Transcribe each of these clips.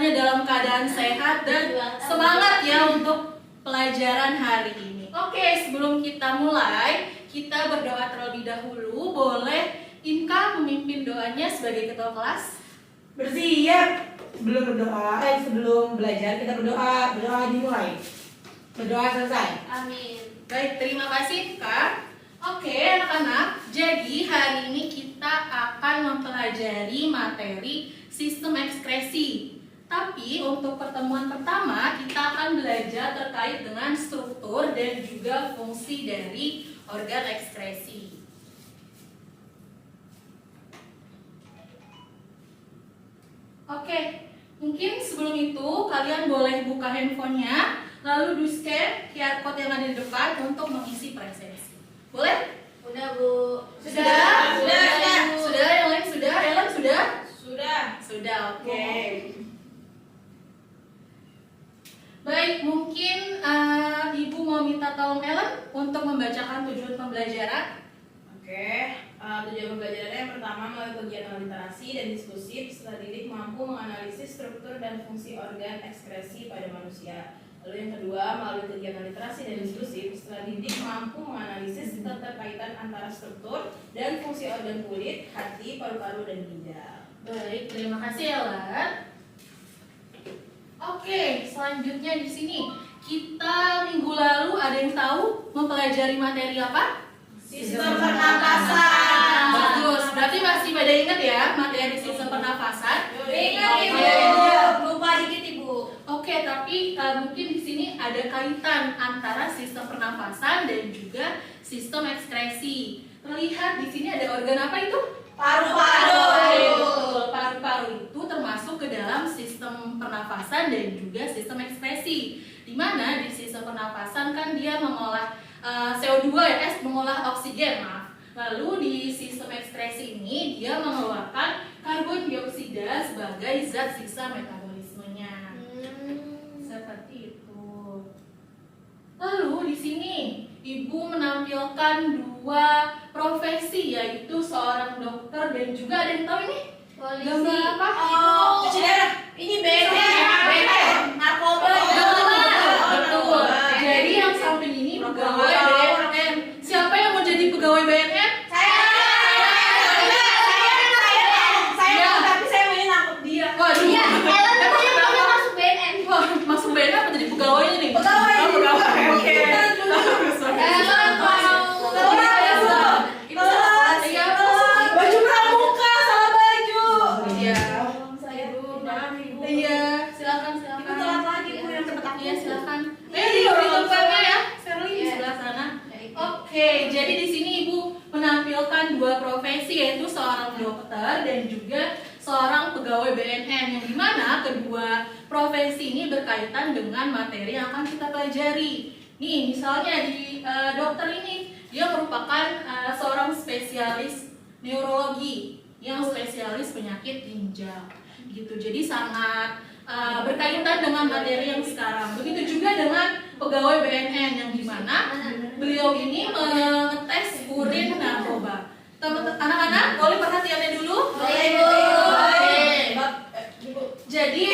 semuanya dalam keadaan sehat dan semangat ya untuk pelajaran hari ini. Oke, sebelum kita mulai, kita berdoa terlebih dahulu. Boleh Inka memimpin doanya sebagai ketua kelas? Bersiap. Sebelum belajar kita berdoa dimulai. Berdoa selesai. Amin. Baik, terima kasih Inka. Oke anak-anak, jadi hari ini kita akan mempelajari materi sistem ekskresi. Tapi untuk pertemuan pertama kita akan belajar terkait dengan struktur dan juga fungsi dari organ ekskresi. Oke, mungkin sebelum itu kalian boleh buka handphonenya, lalu di-scan QR code yang ada di depan untuk mengisi presensi. Boleh? Udah, Bu. Sudah? Sudah. Sudah, yang lain sudah? Ellen sudah? Sudah. Oke. Baik, mungkin Ibu mau minta tolong Ellen untuk membacakan tujuan pembelajaran. Oke. Tujuan pembelajarannya yang pertama melalui kegiatan literasi dan diskusi, peserta didik mampu menganalisis struktur dan fungsi organ ekskresi pada manusia. Lalu yang kedua, melalui kegiatan literasi dan diskusi, peserta didik mampu menganalisis keterkaitan antara struktur dan fungsi organ kulit, hati, paru-paru, dan ginjal. Baik, terima kasih Ellen. Oke, selanjutnya di sini kita minggu lalu ada yang tahu mempelajari materi apa? Sistem pernapasan. Bagus, berarti masih pada ingat ya materi sistem pernapasan? Ingat, Ibu. Lupa dikit, Ibu. Oke, tapi mungkin di sini ada kaitan antara sistem pernafasan dan juga sistem ekskresi. Terlihat di sini ada organ apa itu? Paru-paru. Betul, paru-paru itu termasuk ke dalam sistem pernafasan dan juga sistem ekskresi. Di mana di sistem pernafasan kan dia mengolah CO2 ya, mengolah oksigen, maaf. Lalu di sistem ekskresi ini dia mengeluarkan karbon dioksida sebagai zat sisa metabolismenya. Seperti itu. Lalu di sini Ibu menampilkan dua profesi, yaitu seorang dokter dan juga ada yang tahu ini? Polisi. Gambar apa? Cuci darah. Ini BNN. Narkoba. Betul. Jadi yang samping ini pegawai BNN. Siapa yang mau jadi pegawai BNN? Saya, tapi saya mau nangkep dia. Waduh. Iya, Ellen tuh yang mau masuk BNN. Wah, masuk BNN apa jadi pegawainya nih? Pegawai. Oh, pegawai. Oke. Ellen mau Baju pramuka, salah baju. Iya. saya Bu. Iya, silakan. Ibu telat lagi, Bu, yang cepet aku. Iya, silakan. Di tempatnya ya. Shirley di sebelah sana. Oke, jadi di sini Ibu menampilkan dua profesi, yaitu seorang dokter dan juga seorang pegawai BNN, yang dimana kedua profesi ini berkaitan dengan materi yang akan kita pelajari. Nih, misalnya di dokter ini dia merupakan seorang spesialis neurologi yang spesialis penyakit ginjal, gitu. Jadi sangat berkaitan dengan materi yang sekarang. Begitu juga dengan pegawai BNN yang dimana beliau ini mengetes urin narkoba. Anak-anak boleh perhatiannya dulu? Boleh, Bu. Oke. Jadi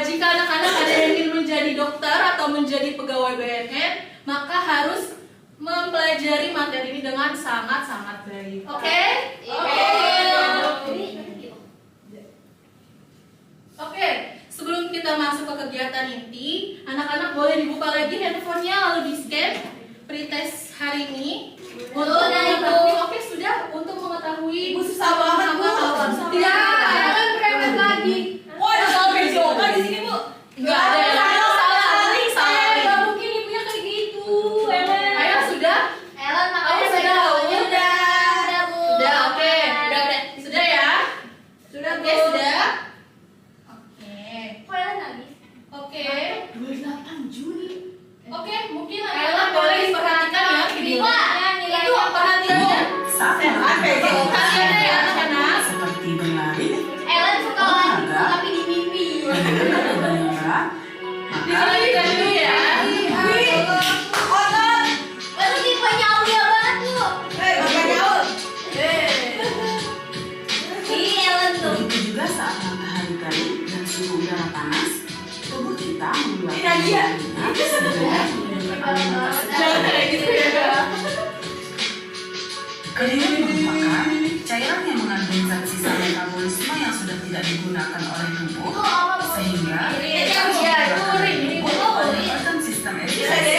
jika anak-anak ada yang ingin menjadi dokter atau menjadi pegawai BNN, maka harus mempelajari materi ini dengan sangat-sangat baik. Oke? Oke, sebelum kita masuk ke kegiatan inti, anak-anak boleh dibuka lagi handphonenya lalu di-scan pretest hari ini. Oke, sudah, untuk mengetahui Ibu susah banget, Bu. Tidak, Ellen berangkat lagi. Wah, ada salah besokan di sini, Bu. Enggak ada ya. Salah. Nggak mungkin ibunya kayak gitu. Ayo sudah? Ellen Oh, makanya sudah. saya udah, Bu. Sudah, oke. Udah. Sudah ya? Sudah, Oke, sudah. Oke. Kok Ellen nangis? Oke. 28 Juni. Oke, mungkin Ella boleh diperhatikan ya videonya. Nilainya Itu perhatiannya. Perhatiannya ya anak-anak. Seperti berlari, Ellen suka lari tapi di mimpi. bergerak, Diperhatikan dulu ya. Ellen tipenya Aulia banget, Bu. Ih, Ellen tuh. begitu juga saat matahari panas, tubuh kita mengeluarkan Nadia. keringat sebanyak menurut alimentasi. Jangan kayak gitu ya. Keringat merupakan cairan yang mengandung zat sisa metabolisme yang sudah tidak digunakan oleh tubuh, Itu apa, Bu? sehingga Iya, itu urin. menyebabkan sistem efisiensi.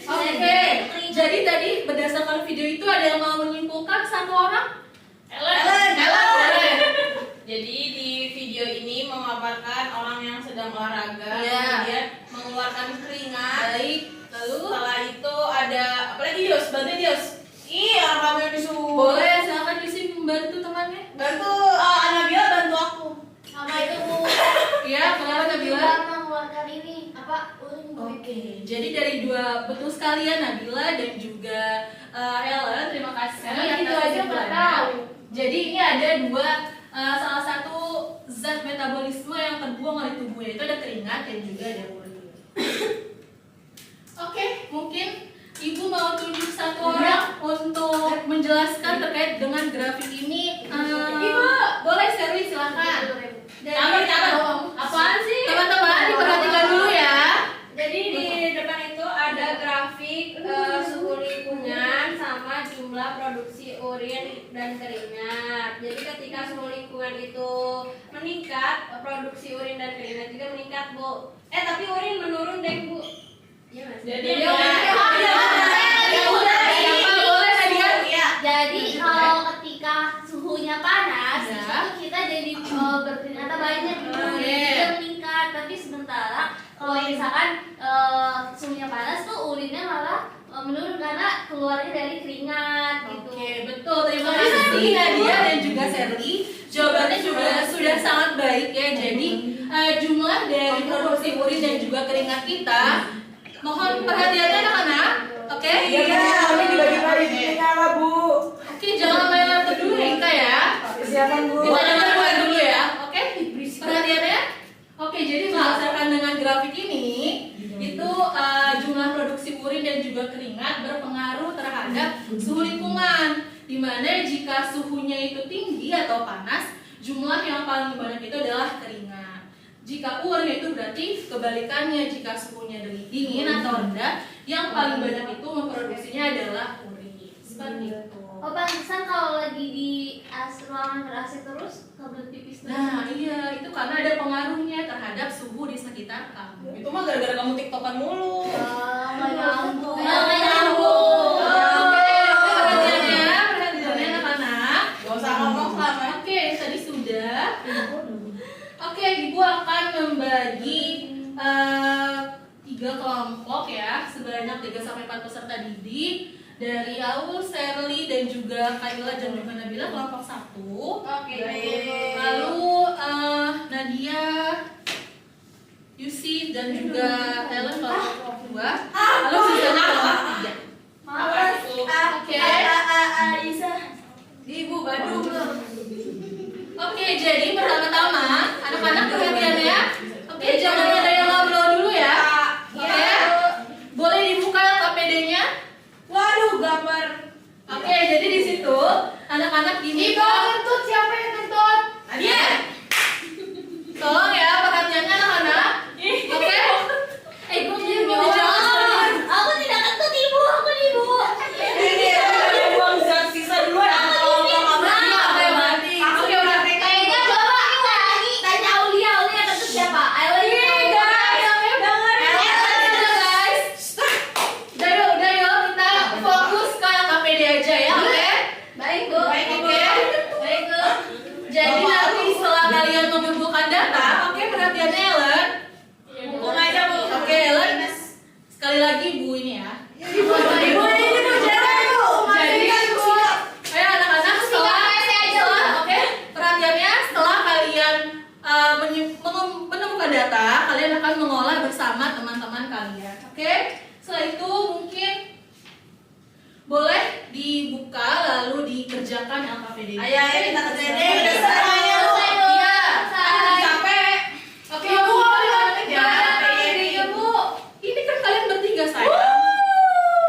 Oke, jadi tadi berdasarkan video itu ada yang mau menyimpulkan satu orang? Ellen. Boleh. Jadi di video ini memaparkan orang yang sedang olahraga, Iya. kemudian mengeluarkan keringat. Baik, lalu Setelah itu ada apalagi Dios, bantu Dios. Ih, orang kamu yang disuruh. boleh silakan Yusi membantu temannya. Bantu Anabila, bantu aku. Sama itu Bu. Iya, kenapa Nabila? Juga mengeluarkan ini apa urin Bu. Oke, jadi dari dua betul sekalian Nabila dan juga Ellen, terima kasih Karena itu atas aja nggak kesimpulannya. tahu. Jadi ini ada dua salah satu zat metabolisme yang terbuang oleh tubuh, yaitu ada keringat dan juga ada urin. Oke, mungkin Ibu mau tunjuk satu orang untuk menjelaskan terkait dengan grafik ini. Ibu. Boleh Sherly silakan. Tahan. Apaan sih? Teman-teman diperhatikan dulu ya. Jadi di depan itu ada grafik suhu lingkungan sama jumlah produksi urin dan keringat. Jadi ketika suhu lingkungan itu meningkat, produksi urin dan keringat juga meningkat, Bu. Tapi urin menurun deh, Bu. Iya, Mas. Jadi Ya, boleh Nadia? Jadi kalau ketika suhunya panas, Ya. itu kita jadi berkeringat banyak gitu, Oke. jadi meningkat. Tapi sementara kalau misalkan suhunya panas tuh urinnya malah menurun karena keluarnya dari keringat gitu. Oke, betul. Terima kasih Nadia dan juga Sherly. Jawabannya juga sudah sangat baik ya. Jadi jumlah dari produksi urin dan juga keringat kita, mohon perhatiannya anak-anak. Oke? kami dibagi-bagi apa, Bu? Oke, jangan main dulu ya Ika ya. Persiapan, Bu. Kita dengar dulu ya. Oke? Perhatiannya. Oke, jadi berdasarkan dengan grafik ini, itu jumlah produksi urin dan juga keringat berpengaruh terhadap suhu lingkungan. Dimana jika suhunya itu tinggi atau panas, jumlah yang paling banyak itu adalah keringat. Jika urin itu berarti kebalikannya, jika suhunya dingin atau rendah, yang paling banyak itu memproduksinya adalah urin. Seperti itu. Oh, pantesan kalau lagi di ruangan ber-AC terus kebelet pipis terus. Nah, iya, itu karena ada pengaruhnya terhadap suhu di sekitar kamu. Itu mah gara-gara kamu tiktokan mulu. Nggak nyambung. Nggak nyambung. Oke, perhatiannya anak-anak. Gak usah ngomong selama. Oke, tadi sudah. Oke, Ibu akan membagi 3 kelompok ya, sebanyak 3-4 peserta didik. Dari Aul, Sherly, dan juga Kayla dan juga Nabila kelompok 1. Oke. Lalu Nadia, Yusi, dan juga Ellen kelompok 2. Lalu sisanya kelompok 3. Awas. Oke. Ibu Badung. Oke, jadi pertama-tama anak-anak perhatiannya. Oke, jangan ada yang ngobrol dulu ya. Oke. Boleh dibuka KPD-nya? Waduh, gambar. Oke, jadi di situ anak-anak diminta. Kentut, siapa yang kentut? Nadia. Tolong ya perhatiannya anak-anak. Oke. Ibu jangan. Aku tidak kentut ibu, aku ibu. Ini buang zat sisa duluan. Oke, udah. Kayaknya coba kita lagi tanya Aulia yang kentut siapa? Aulia. Udah yuk, kita fokus ke KPD aja ya, oke? Baik bu. Oke. Baik, Bu. Jadi nanti setelah kalian mengumpulkan data, oke perhatiannya Ellen. Hukum aja, Bu. Oke, Ellen. Sekali lagi Bu ini ya. Ibu ini Bu cewek, Bu. Jadi, ayo anak-anak setelah oke, perhatiannya setelah kalian menemukan data, kalian akan mengolah bersama teman-teman kalian. Oke? Setelah itu mungkin boleh dibuka lalu dikerjakan LKPD. Ayo kita kerjain deh. Udah selesai ya, Bu. Iya. Capek. Oke, Bu. Ya, ya, Bu. Ini kan kalian bertiga sayang.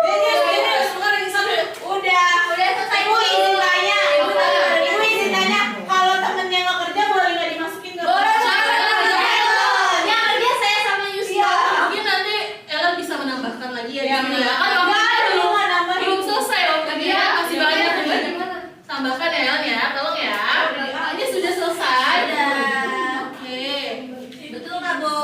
Ini semua lagi satu. Udah selesai. Ibu izin tanya. Ibu izin tanya. Kalau temennya nggak kerja boleh nggak dimasukin ke? Boleh. tambahkan ya Ellen ya, tolong ya. Ini sudah selesai. Oke. Betul nggak, Bu?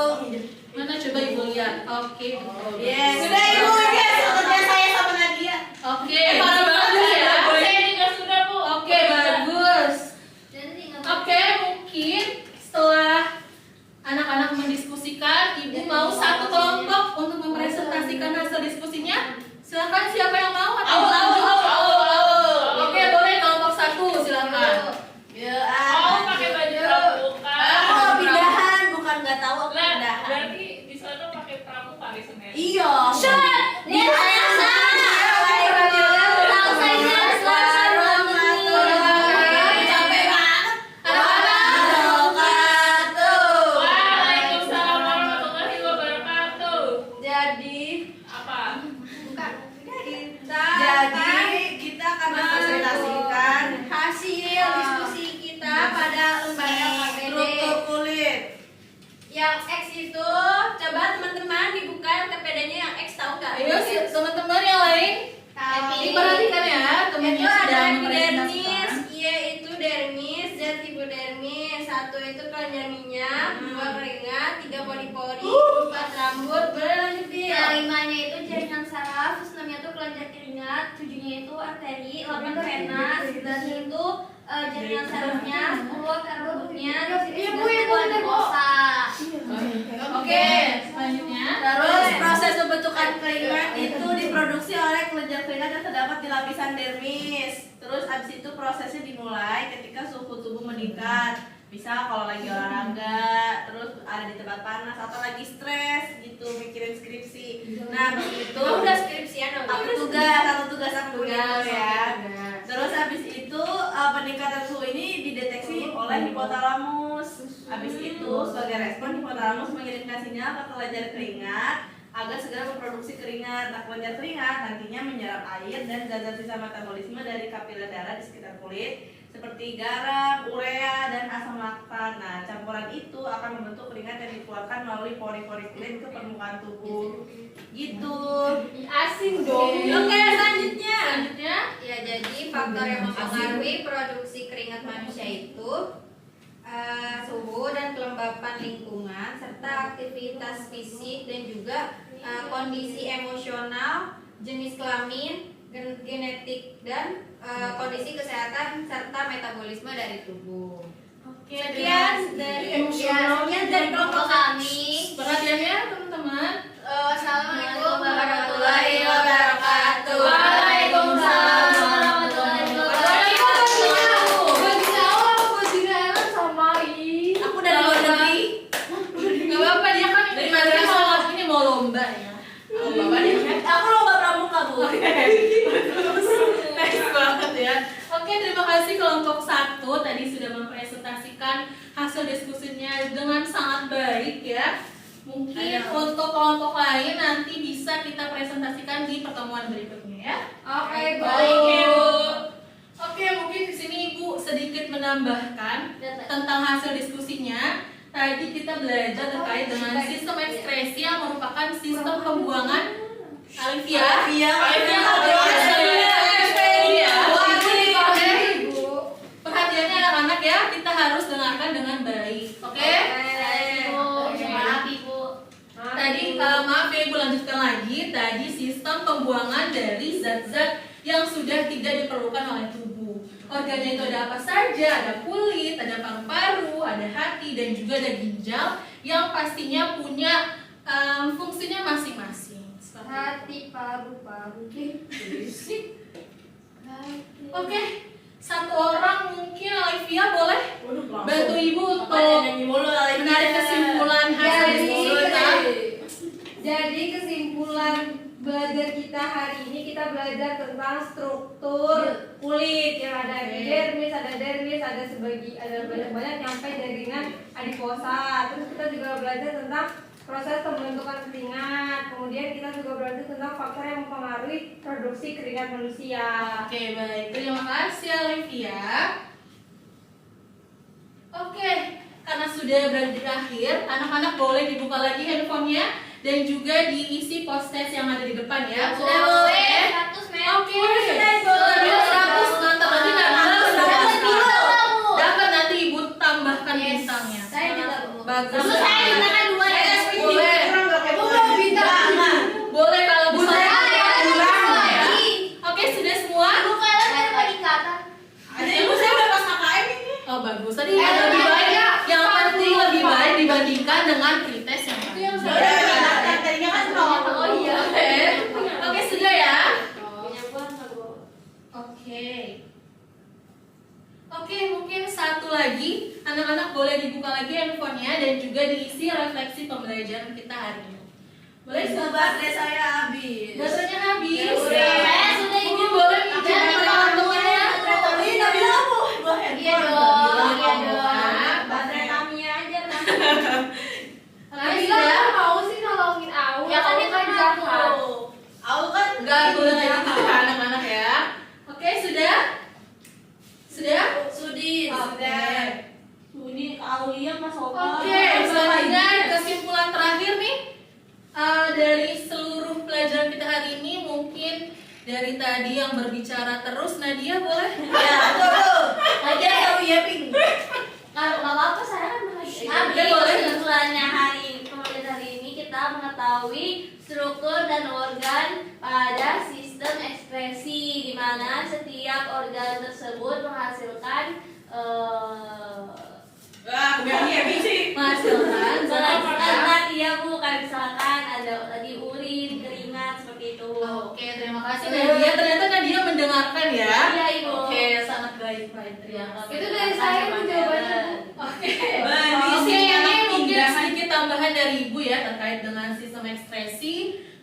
Mana coba Ibu lihat. Oke. Yes. Sudah Ibu, yes. Kerja saya sama Nadia. Oke. Bagus ya. Saya juga sudah, Bu. Oke, bagus. Dan tinggal Oke, mungkin setelah anak-anak mendiskusikan, Ibu mau satu kelompok untuk mempresentasikan hasil diskusinya. Silakan, siapa yang mau atau lanjut? Oke, boleh kelompok satu, silakan. Pakai baju pramuka. Pindahan, bukan nggak tahu aku Lah, pindahan. berarti di sana pakai pramuka di sana. Iya. Dia yang salah. Tahu saya Capek banget. Waalaikumsalam warahmatullahi wabarakatuh. Jadi Apa? Jadi kita akan mempresentasikan Hasil diskusi kita pada lembaga KPD. struktur kulit. Yang X itu, coba teman-teman dibuka KPD-nya yang X, tahu nggak? Ayo, teman-teman yang lain, diperhatikan ya, Itu temannya ada sudah epidermis, mempresentasikan. Y itu dermis, Z hipodermis, 1 itu kelenjar minyak, 2 keringat, 3 pori-pori, 4 rambut. Boleh lanjut Bil? Yang 5-nya itu jaringan saraf, terus 6-nya itu kelenjar keringat, 7-nya itu arteri, 8 vena, 9-nya itu jaringan sarafnya, 10 karbohidratnya, terus itu adiposa. Oke, selanjutnya. Terus proses pembentukan keringat itu diproduksi oleh kelenjar keringat yang terdapat di lapisan dermis. Terus abis itu prosesnya dimulai ketika suhu tubuh meningkat. Misal kalau lagi olahraga, terus ada di tempat panas atau lagi stres gitu mikirin skripsi. Nah begitu. Udah skripsian dong. Satu tugas aku gitu ya. Terus habis itu peningkatan suhu ini dideteksi oleh hipotalamus. Habis itu sebagai respon hipotalamus mengirimkan sinyal ke kelenjar keringat agar segera memproduksi keringat. Nah, kelenjar keringat nantinya menyerap air dan zat-zat sisa metabolisme dari kapiler darah di sekitar kulit seperti garam, urea, dan asam laktat. Nah, campuran itu akan membentuk keringat yang dikeluarkan melalui pori-pori kulit ke permukaan tubuh. Gitu. Asin dong. Oke, selanjutnya. Selanjutnya, Ya, jadi faktor yang mempengaruhi produksi keringat manusia itu suhu dan kelembapan lingkungan serta aktivitas fisik dan juga kondisi emosional, jenis kelamin, genetik dan kondisi kesehatan serta metabolisme dari tubuh. oke, Sekian dari emosionalnya dari kelompok kami. perhatiannya teman-teman. Assalamualaikum warahmatullahi wabarakatuh. Waalaikumsalam warahmatullahi Aku dari luar negeri. Gak apa-apa, dia kan dari madrasah ini mau lomba ya. Lomba dia kan. Aku lomba pramuka, Bu. Nice banget ya. Oke, terima kasih kelompok 1 tadi sudah mempresentasikan hasil diskusinya dengan sangat baik ya. Mungkin untuk kelompok lain nanti bisa kita presentasikan di pertemuan berikutnya ya. Oke, Baik, Bu. Ibu. Oke, mungkin di sini Ibu sedikit menambahkan tentang hasil diskusinya. Tadi kita belajar terkait dengan sistem ekskresi yang merupakan sistem pembuangan Alivia. Alivia perhatiannya anak-anak ya, kita harus dengarkan dengan baik. Oke? Maaf Ibu. Tadi maaf ya Ibu, lanjutkan lagi. Tadi sistem pembuangan dari zat-zat yang sudah tidak diperlukan oleh tubuh. Organnya itu ada apa saja? Ada kulit, ada paru-paru, ada hati, dan juga ada ginjal yang pastinya punya fungsinya masing-masing. Hati, paru-paru. Oke, satu orang mungkin Alivia boleh bantu Ibu untuk menarik kesimpulan hasil diskusi kita. Jadi kesimpulan belajar kita hari ini, kita belajar tentang struktur kulit yang ada epidermis, ada dermis, ada banyak-banyak sampai jaringan adiposa. Terus kita juga belajar tentang proses pembentukan keringat. Kemudian kita juga belajar tentang faktor yang mempengaruhi produksi keringat manusia. Oke, baik. Terima kasih Alivia. Oke, karena sudah berakhir, anak-anak boleh dibuka lagi handphonenya dan juga diisi post-test yang ada di depan ya. Sudah boleh 100 men. Oke, sudah 100. Mantap, nanti nggak males lagi, anak-anak boleh dibuka lagi handphonenya dan juga diisi refleksi pembelajaran kita hari ini. Boleh Baterai saya habis. Baterainya habis. Ya udah. Sudah Ibu boleh pinjam teman-temannya. Ini nggak bilang aku. Iya dong, iya dong. Baterai kami aja lah. Habis ya? Mau sih nolongin aku. Ya kan itu jahat. Aku kan Enggak boleh kayak gitu ya anak-anak ya. Oke, sudah? Sudah? Sudi. Oke. Ini Aulia Mas Opa. Oke, selanjutnya kesimpulan terakhir nih dari seluruh pelajaran kita hari ini, mungkin dari tadi yang berbicara terus, Nadia boleh? Ya, tuh. Aja kamu ya ping. Kalau nggak apa-apa saya kan masih. Dia boleh. Kesimpulannya kemudian hari ini kita mengetahui struktur dan organ pada sistem ekspresi, di mana setiap organ tersebut menghasilkan Wah, yang ini sih. Menghasilkan tadi ya Bu, kan misalkan ada tadi urin, keringat seperti itu. Oke, terima kasih Nadia. Ternyata Nadia mendengarkan ya. Iya Ibu. Oke, sangat baik. Terima kasih. Itu dari saya Bu jawabannya Bu. Oke. Bani, Oke, sini ini anak mungkin pindahan. sedikit tambahan dari Ibu ya terkait dengan sistem ekspresi.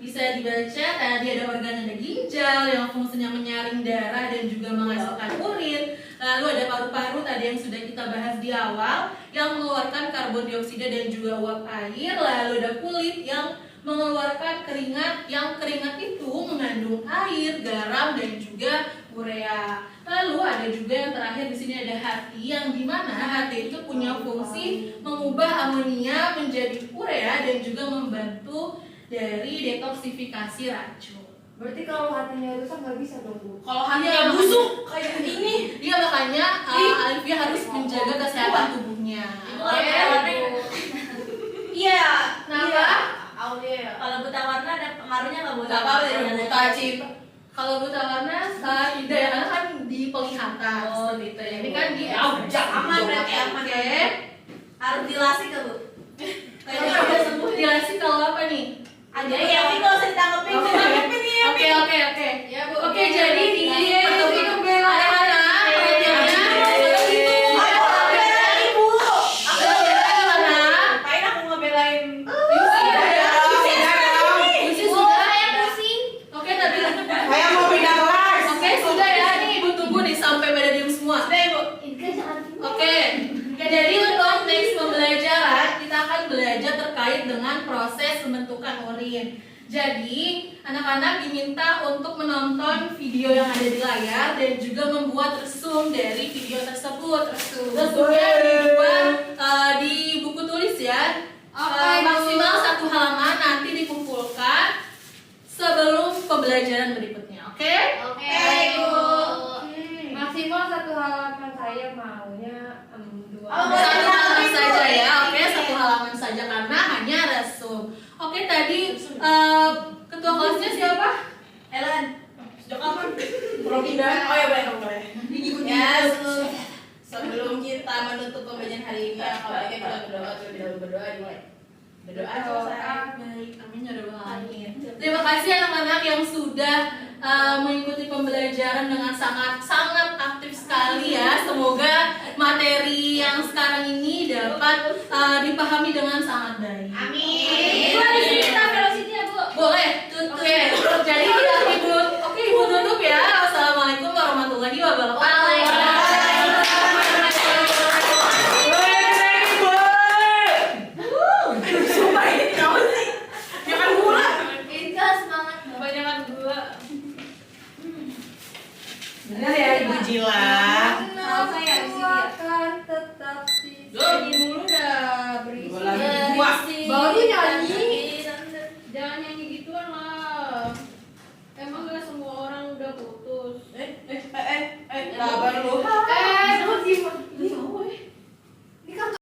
Bisa dibaca tadi ada organ, ada ginjal yang fungsinya menyaring darah dan juga menghasilkan urin. Lalu ada paru-paru tadi yang sudah kita bahas di awal yang mengeluarkan karbon dioksida dan juga uap air. Lalu ada kulit yang mengeluarkan keringat, yang keringat itu mengandung air, garam dan juga urea. Lalu ada juga yang terakhir di sini ada hati, yang dimana hati itu punya fungsi mengubah amonia menjadi urea dan juga membantu dari detoksifikasi racun. Berarti kalau hatinya rusak nggak bisa dong Bu. Kalau Iya, hatinya busuk kayak ini. Iya makanya Alifia harus menjaga kesehatan tubuhnya. Iya. Kenapa? Aulia. Kalau buta warna ada pengaruhnya nggak Bu? Gak apa-apa dari buta cip. Kalau buta warna tidak ya, karena kan dipenglihatan seperti itu. Ini kan di Aman berarti aman. Oke. Harus dilasik ke Bu. Kayaknya udah sembuh. Dilasi kalau apa nih? Ada yang ini nggak usah ditanggepin, ditanggepin ya. Oke. Ya Bu. Oke, jadi di anak-anak perhatiannya Aku ngebelain Ibu. Aku ngebelain mana? Ngapain aku ngebelain? Yusi sudah. Saya pusing. Oke, tadi. Saya mau pindah kelas. Oke, sudah ya. Nih Ibu tunggu nih sampai pada diem semua. Sudah Ibu. Inka jangan Oke, jadi untuk next pembelajaran kita akan belajar terkait dengan proses pembentukan urin. Jadi anak-anak diminta untuk menonton video yang ada di layar dan juga membuat resum dari video tersebut. Resumnya dibuat di buku tulis ya. Maksimal 1 halaman, nanti dikumpulkan sebelum pembelajaran berikutnya. Oke? Oke. Ibu. Maksimal 1 halaman, saya maunya 2. Oh, 1 halaman saja ya, oke, 1 halaman saja karena hanya resum. Oke, tadi ketua kelasnya siapa? Ellen. Sejak kapan? Belum pindah. Oh ya boleh, kamu boleh. Ya, sebelum kita menutup pembelajaran hari ini, kalau baiknya kita berdoa terlebih dahulu. Berdoa dimulai. Berdoa selesai. Baik, amin ya rabbal alamin. Terima kasih anak-anak yang sudah mengikuti pembelajaran dengan sangat aktif sekali ya. Semoga materi yang sekarang ini dapat dipahami dengan sangat baik. Amin. Bu, di sini kita velocity ya Bu. Boleh, tutup ya. Jadi kita ibu, oke ibu tutup ya. Wassalamualaikum warahmatullahi wabarakatuh. Sumpah ini kenapa sih? Jangan gula. Inka semangat dong. Kebanyakan gula. Benar ya ibu Jila. Saya di sini akan tetap di Loh. sini dulu dah berisi. Baru nyanyi. Jangan nyanyi gituan lah. Emang gak semua orang udah putus.